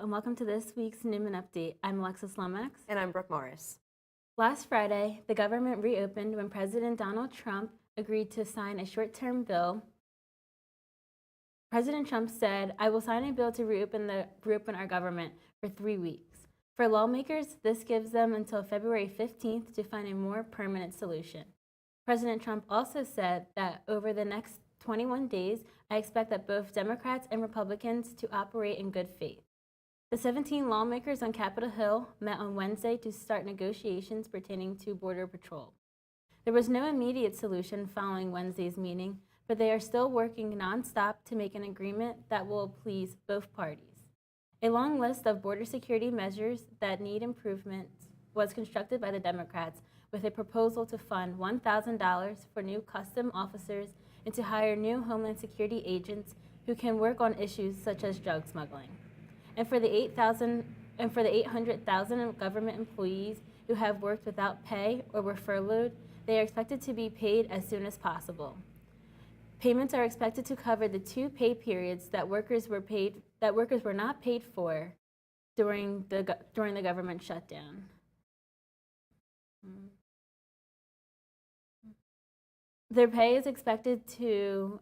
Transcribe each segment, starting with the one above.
and welcome to this week's Neumann Update. I'm Alexis Lomax. And I'm Brooke Morris. Last Friday, the government reopened when President Donald Trump agreed to sign a short-term bill. President Trump said, "I will sign a bill to reopen our government for 3 weeks." For lawmakers, this gives them until February 15th to find a more permanent solution. President Trump also said that over the next 21 days, I expect that both Democrats and Republicans to operate in good faith. The 17 lawmakers on Capitol Hill met on Wednesday to start negotiations pertaining to Border Patrol. There was no immediate solution following Wednesday's meeting, but they are still working nonstop to make an agreement that will please both parties. A long list of border security measures that need improvement was constructed by the Democrats, with a proposal to fund $1,000 for new custom officers and to hire new Homeland Security agents who can work on issues such as drug smuggling. And for the 800,000 government employees who have worked without pay or were furloughed, they are expected to be paid as soon as possible. Payments are expected to cover the 2 pay periods that workers were not paid for during the government shutdown. Their pay is expected to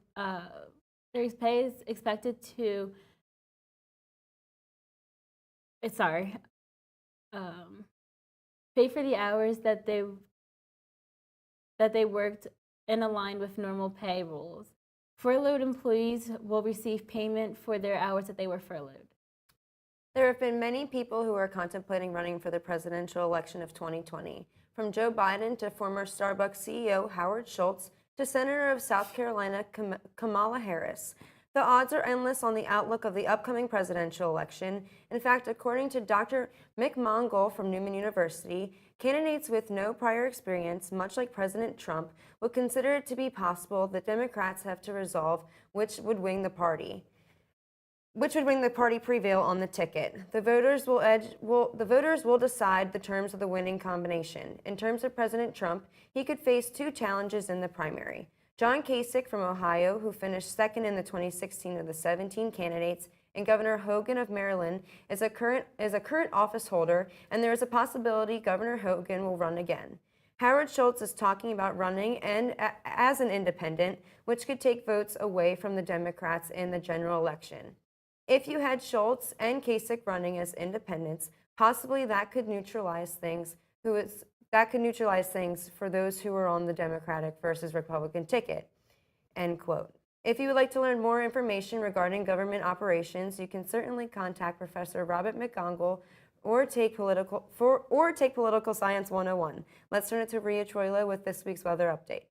pay for the hours that they worked and aligned with normal pay rules. Furloughed employees will receive payment for their hours that they were furloughed. There have been many people who are contemplating running for the presidential election of 2020, from Joe Biden to former Starbucks CEO Howard Schultz to Senator of South Carolina Kamala Harris. The odds are endless on the outlook of the upcoming presidential election. In fact, according to Dr. Mick Mongol from Neumann University, candidates with no prior experience, much like President Trump, would consider it to be possible that Democrats have to resolve which would win the party prevail on the ticket. The voters will decide the terms of the winning combination. In terms of President Trump, he could face 2 challenges in the primary. John Kasich from Ohio, who finished second in the 2016 of the 17 candidates, and Governor Hogan of Maryland is a current office holder, and there is a possibility Governor Hogan will run again. Howard Schultz is talking about running as an independent, which could take votes away from the Democrats in the general election. If you had Schultz and Kasich running as independents, possibly that could neutralize things for those who are on the Democratic versus Republican ticket, end quote. If you would like to learn more information regarding government operations, you can certainly contact Professor Robert McGonagall or take Political Science 101. Let's turn it to Rhea Troilo with this week's weather update.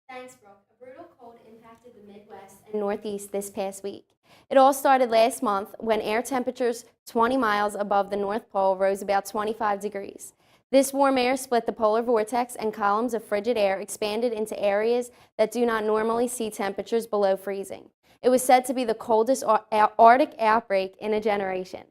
Thanks, Brooke. A brutal cold impacted the Midwest and Northeast this past week. It all started last month when air temperatures 20 miles above the North Pole rose about 25 degrees. This warm air split the polar vortex, and columns of frigid air expanded into areas that do not normally see temperatures below freezing. It was said to be the coldest Arctic outbreak in a generation.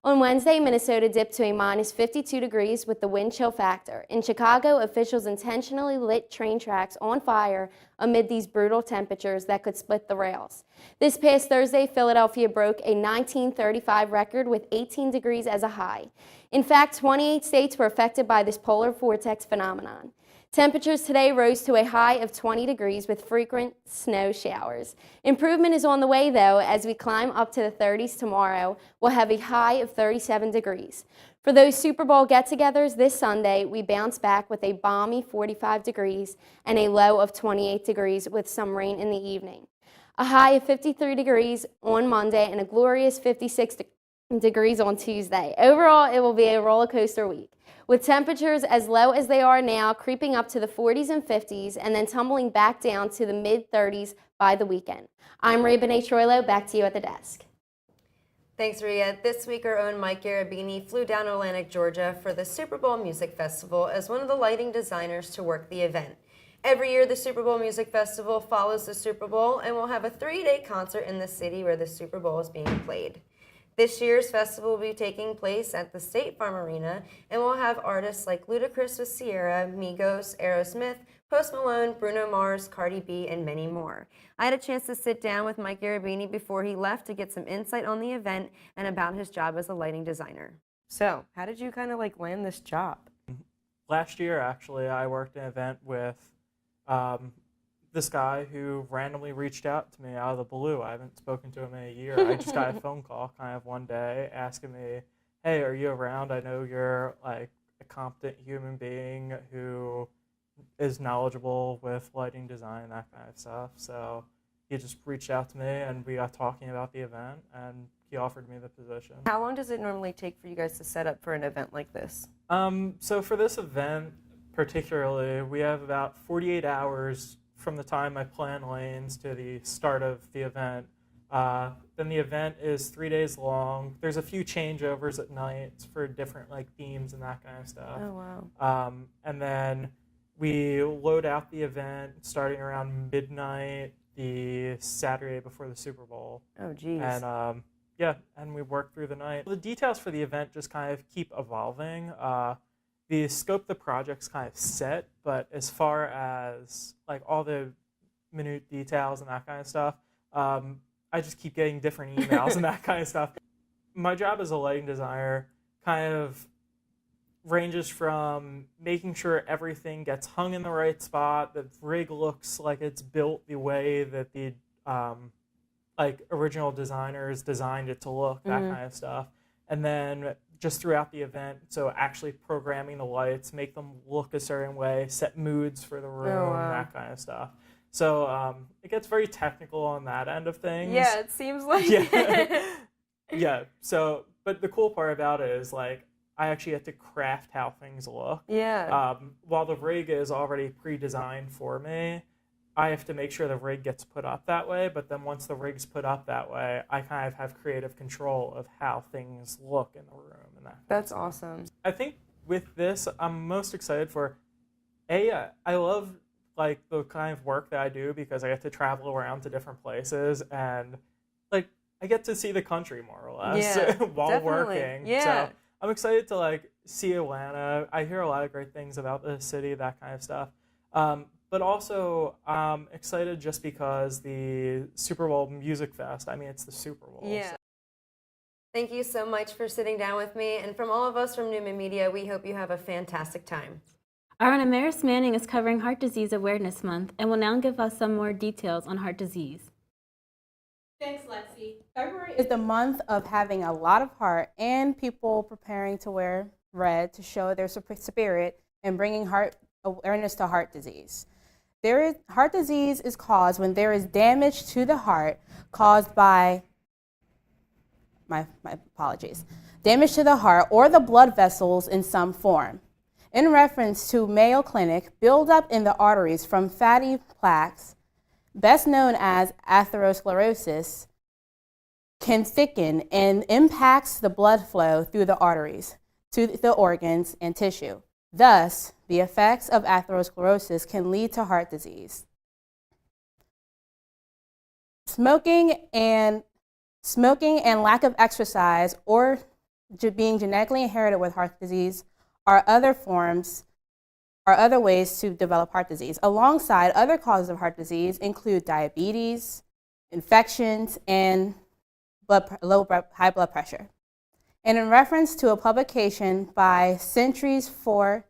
On Wednesday, Minnesota dipped to a minus 52 degrees with the wind chill factor. In Chicago, officials intentionally lit train tracks on fire amid these brutal temperatures that could split the rails. This past Thursday, Philadelphia broke a 1935 record with 18 degrees as a high. In fact, 28 states were affected by this polar vortex phenomenon. Temperatures today rose to a high of 20 degrees with frequent snow showers. Improvement is on the way, though. As we climb up to the 30s tomorrow, we'll have a high of 37 degrees. For those Super Bowl get-togethers this Sunday, we bounce back with a balmy 45 degrees and a low of 28 degrees with some rain in the evening. A high of 53 degrees on Monday and a glorious 56 degrees on Tuesday. Overall, it will be a roller coaster week, with temperatures as low as they are now creeping up to the 40s and 50s and then tumbling back down to the mid-30s by the weekend. I'm Rhea Troilo. Back to you at the desk. Thanks, Rhea. This week, our own Mike Garabini flew down to Atlantic, Georgia for the Super Bowl Music Festival as one of the lighting designers to work the event. Every year, the Super Bowl Music Festival follows the Super Bowl and will have a 3-day concert in the city where the Super Bowl is being played. This year's festival will be taking place at the State Farm Arena and will have artists like Ludacris with Sierra, Migos, Aerosmith, Post Malone, Bruno Mars, Cardi B, and many more. I had a chance to sit down with Mike Garabini before he left to get some insight on the event and about his job as a lighting designer. So, how did you kind of like land this job? Last year, actually, I worked an event with this guy who randomly reached out to me out of the blue. I haven't spoken to him in a year. I just got a phone call kind of one day asking me, hey, are you around? I know you're like a competent human being who is knowledgeable with lighting design, that kind of stuff. So he just reached out to me and we got talking about the event and he offered me the position. How long does it normally take for you guys to set up for an event like this? So for this event particularly, we have about 48 hours from the time I plan lanes to the start of the event. Then the event is 3 days long. There's a few changeovers at night for different like themes and that kind of stuff. Oh, wow. And then we load out the event starting around midnight the Saturday before the Super Bowl. Oh, geez. And yeah, and we work through the night. The details for the event just kind of keep evolving. The scope of the project's kind of set, but as far as like all the minute details and that kind of stuff, I just keep getting different emails and that kind of stuff. My job as a lighting designer kind of ranges from making sure everything gets hung in the right spot, the rig looks like it's built the way that the like original designers designed it to look, that kind of stuff. And then just throughout the event, so actually programming the lights, make them look a certain way, set moods for the room, that kind of stuff. So it gets very technical on that end of things. Yeah, it seems like Yeah. So, but the cool part about it is like I actually have to craft how things look. Yeah. While the rig is already pre-designed for me, I have to make sure the rig gets put up that way, but then once the rig's put up that way, I kind of have creative control of how things look in the room. And That's awesome. I think with this, I'm most excited for, I love like the kind of work that I do because I get to travel around to different places and like I get to see the country more or less while definitely. working. Yeah. So I'm excited to like see Atlanta. I hear a lot of great things about the city, that kind of stuff. But also, I'm excited just because the Super Bowl Music Fest, I mean, it's the Super Bowl. Yeah. Thank you so much for sitting down with me. And from all of us from Neumann Media, we hope you have a fantastic time. Our own Amaris Manning is covering Heart Disease Awareness Month and will now give us some more details on heart disease. Thanks, Lexi. February is the month of having a lot of heart and people preparing to wear red to show their spirit and bringing heart awareness to heart disease. Heart disease is caused when there is damage to the heart caused by, my apologies, damage to the heart or the blood vessels in some form. In reference to Mayo Clinic, buildup in the arteries from fatty plaques, best known as atherosclerosis, can thicken and impacts the blood flow through the arteries to the organs and tissue. Thus, the effects of atherosclerosis can lead to heart disease. Smoking and lack of exercise or being genetically inherited with heart disease are other ways to develop heart disease. Alongside other causes of heart disease include diabetes, infections, and high blood pressure. And in reference to a publication by Centers for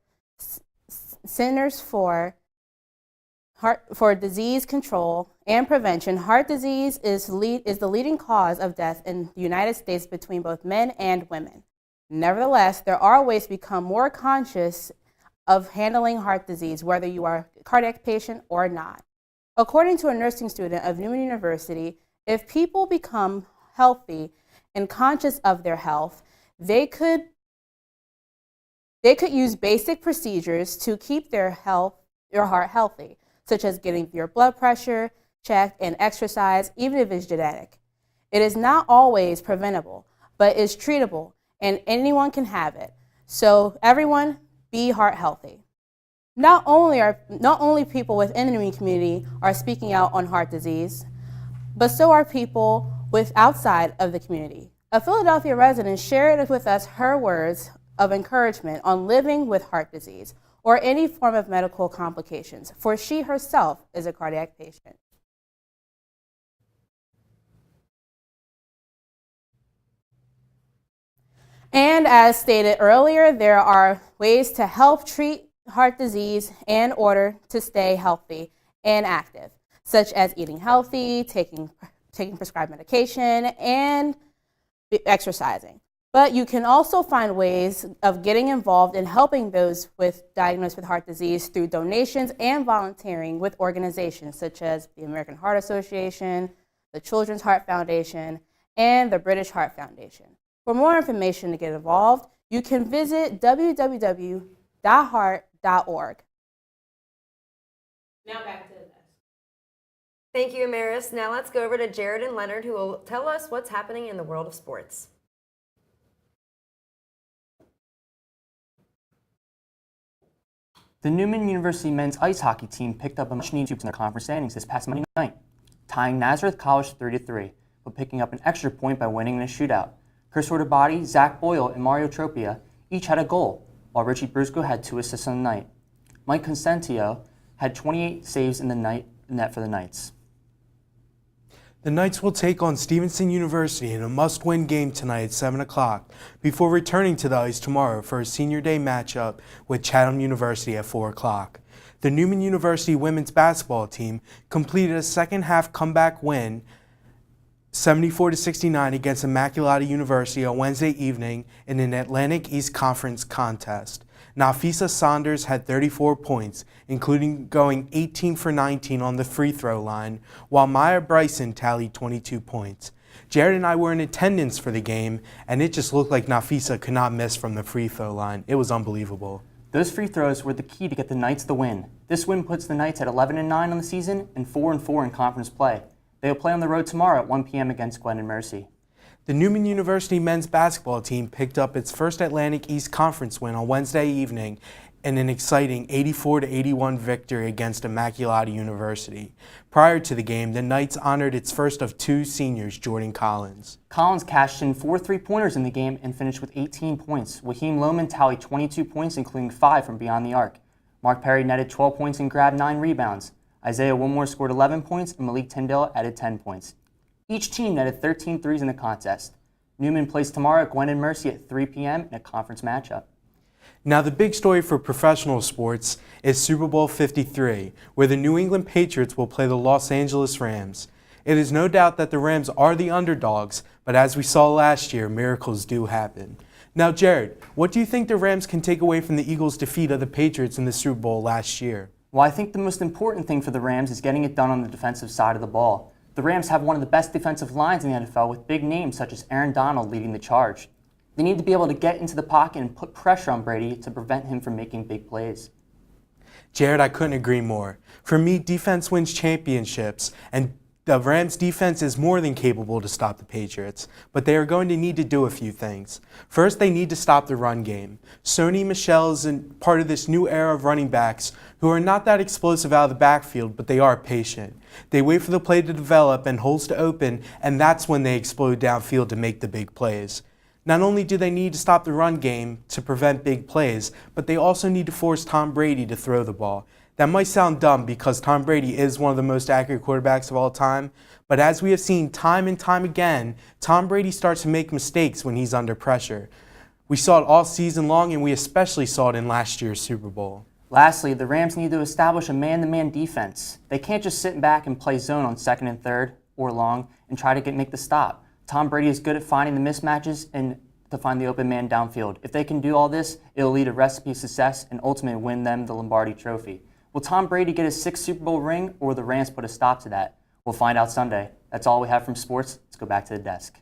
Disease Control and Prevention, heart disease is the leading cause of death in the United States between both men and women. Nevertheless, there are ways to become more conscious of handling heart disease, whether you are a cardiac patient or not. According to a nursing student of Neumann University, if people become healthy and conscious of their health, they could use basic procedures to keep your heart healthy, such as getting your blood pressure checked and exercise, even if it's genetic. It is not always preventable, but is treatable, and anyone can have it. So everyone, be heart healthy. Not only people within the Neumann community are speaking out on heart disease, but so are people outside of the community. A Philadelphia resident shared with us her words of encouragement on living with heart disease. or any form of medical complications, for she herself is a cardiac patient. And as stated earlier, there are ways to help treat heart disease in order to stay healthy and active, such as eating healthy, taking prescribed medication, and exercising. But you can also find ways of getting involved in helping those diagnosed with heart disease through donations and volunteering with organizations such as the American Heart Association, the Children's Heart Foundation, and the British Heart Foundation. For more information to get involved, you can visit www.heart.org. Now back to the desk. Thank you, Amaris. Now let's go over to Jared and Leonard, who will tell us what's happening in the world of sports. The Neumann University men's ice hockey team picked up a much-needed in their conference standings this past Monday night, tying Nazareth College 3-3, but picking up an extra point by winning in a shootout. Chris Ortobati, Zach Boyle, and Mario Tropia each had a goal, while Richie Brusco had 2 assists on the night. Mike Constantio had 28 saves in the net for the Knights. The Knights will take on Stevenson University in a must-win game tonight at 7 o'clock before returning to the ice tomorrow for a senior day matchup with Chatham University at 4 o'clock. The Neumann University women's basketball team completed a second-half comeback win 74-69 against Immaculata University on Wednesday evening in an Atlantic East Conference contest. Nafisa Saunders had 34 points, including going 18 for 19 on the free throw line, while Maya Bryson tallied 22 points. Jared and I were in attendance for the game, and it just looked like Nafisa could not miss from the free throw line. It was unbelievable. Those free throws were the key to get the Knights the win. This win puts the Knights at 11-9 on the season and 4-4 in conference play. They will play on the road tomorrow at 1 p.m. against Gwen and Mercy. The Neumann University men's basketball team picked up its first Atlantic East Conference win on Wednesday evening in an exciting 84-81 victory against Immaculata University. Prior to the game, the Knights honored its first of 2 seniors, Jordan Collins. Collins cashed in 4 three-pointers in the game and finished with 18 points. Waheem Lohman tallied 22 points, including 5 from beyond the arc. Mark Perry netted 12 points and grabbed 9 rebounds. Isaiah Wilmore scored 11 points, and Malik Tyndale added 10 points. Each team netted 13 threes in the contest. Newman plays tomorrow at Gwen and Mercy at 3 p.m. in a conference matchup. Now the big story for professional sports is Super Bowl 53, where the New England Patriots will play the Los Angeles Rams. It is no doubt that the Rams are the underdogs, but as we saw last year, miracles do happen. Now Jared, what do you think the Rams can take away from the Eagles' defeat of the Patriots in the Super Bowl last year? Well, I think the most important thing for the Rams is getting it done on the defensive side of the ball. The Rams have one of the best defensive lines in the NFL with big names such as Aaron Donald leading the charge. They need to be able to get into the pocket and put pressure on Brady to prevent him from making big plays. Jared, I couldn't agree more. For me, defense wins championships, and the Rams' defense is more than capable to stop the Patriots, but they are going to need to do a few things. First, they need to stop the run game. Sony Michel is part of this new era of running backs who are not that explosive out of the backfield, but they are patient. They wait for the play to develop and holes to open, and that's when they explode downfield to make the big plays. Not only do they need to stop the run game to prevent big plays, but they also need to force Tom Brady to throw the ball. That might sound dumb because Tom Brady is one of the most accurate quarterbacks of all time, but as we have seen time and time again, Tom Brady starts to make mistakes when he's under pressure. We saw it all season long, and we especially saw it in last year's Super Bowl. Lastly, the Rams need to establish a man-to-man defense. They can't just sit back and play zone on 2nd and 3rd or long and try to make the stop. Tom Brady is good at finding the mismatches and to find the open man downfield. If they can do all this, it'll lead a recipe of success and ultimately win them the Lombardi Trophy. Will Tom Brady get his 6th Super Bowl ring, or will the Rams put a stop to that? We'll find out Sunday. That's all we have from sports. Let's go back to the desk.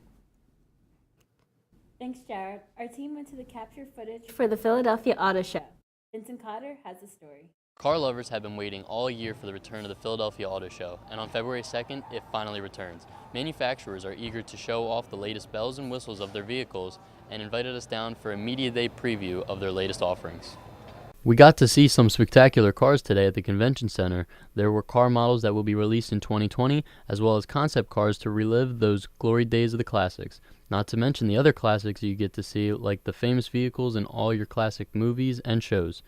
Thanks, Jared. Our team went to the capture footage for the Philadelphia Auto Show. Vincent Cotter has the story. Car lovers have been waiting all year for the return of the Philadelphia Auto Show, and on February 2nd, it finally returns. Manufacturers are eager to show off the latest bells and whistles of their vehicles and invited us down for a media day preview of their latest offerings. We got to see some spectacular cars today at the convention center. There were car models that will be released in 2020, as well as concept cars to relive those glory days of the classics. Not to mention the other classics you get to see, like the famous vehicles in all your classic movies and shows.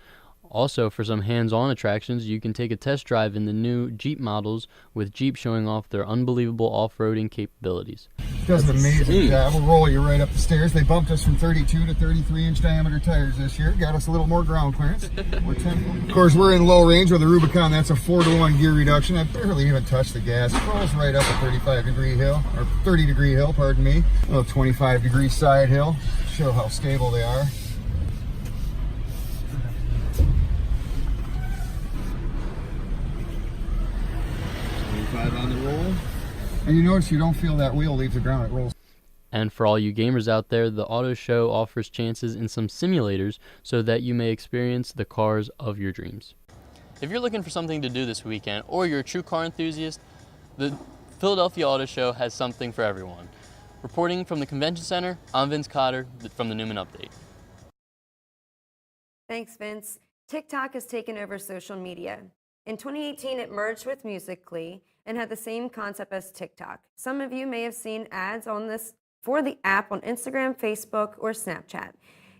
Also, for some hands-on attractions, you can take a test drive in the new Jeep models, with Jeep showing off their unbelievable off-roading capabilibilities. Does an amazing job. We'll roll you right up the stairs. They bumped us from 32 to 33-inch diameter tires this year. Got us a little more ground clearance. Of course, we're in low range with the Rubicon. That's a 4-to-1 gear reduction. I barely even touched the gas. It rolls right up a 35-degree hill, or 30-degree hill, pardon me. A little 25-degree side hill. Show how stable they are. 25 on the roll. And you notice you don't feel that wheel leave the ground. It rolls. And for all you gamers out there, the auto show offers chances in some simulators so that you may experience the cars of your dreams. If you're looking for something to do this weekend, or you're a true car enthusiast, the Philadelphia Auto Show has something for everyone. Reporting from the Convention Center, I'm Vince Cotter from the Neumann Update. Thanks, Vince. TikTok has taken over social media. In 2018, it merged with Musical.ly and had the same concept as TikTok. Some of you may have seen ads for the app on Instagram, Facebook, or Snapchat.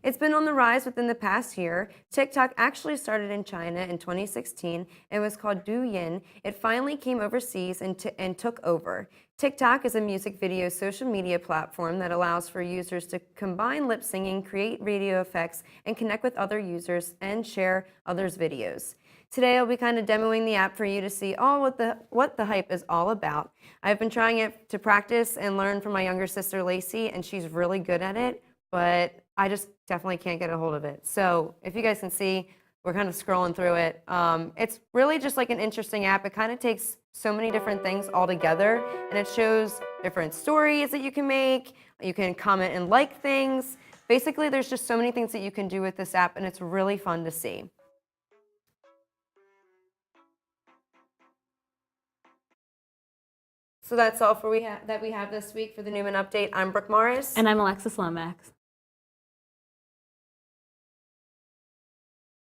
It's been on the rise within the past year. TikTok actually started in China in 2016 and was called Douyin. It finally came overseas and took over. TikTok is a music video social media platform that allows for users to combine lip singing, create video effects, and connect with other users and share others' videos. Today I'll be kind of demoing the app for you to see what the hype is all about. I've been trying it to practice and learn from my younger sister Lacey, and she's really good at it, but I just definitely can't get a hold of it. So if you guys can see, we're kind of scrolling through it. It's really just like an interesting app. It kind of takes so many different things all together, and it shows different stories that you can make. You can comment and like things. Basically, there's just so many things that you can do with this app, and it's really fun to see. So that's all that we have this week for the Neumann Update. I'm Brooke Morris. And I'm Alexis Lomax.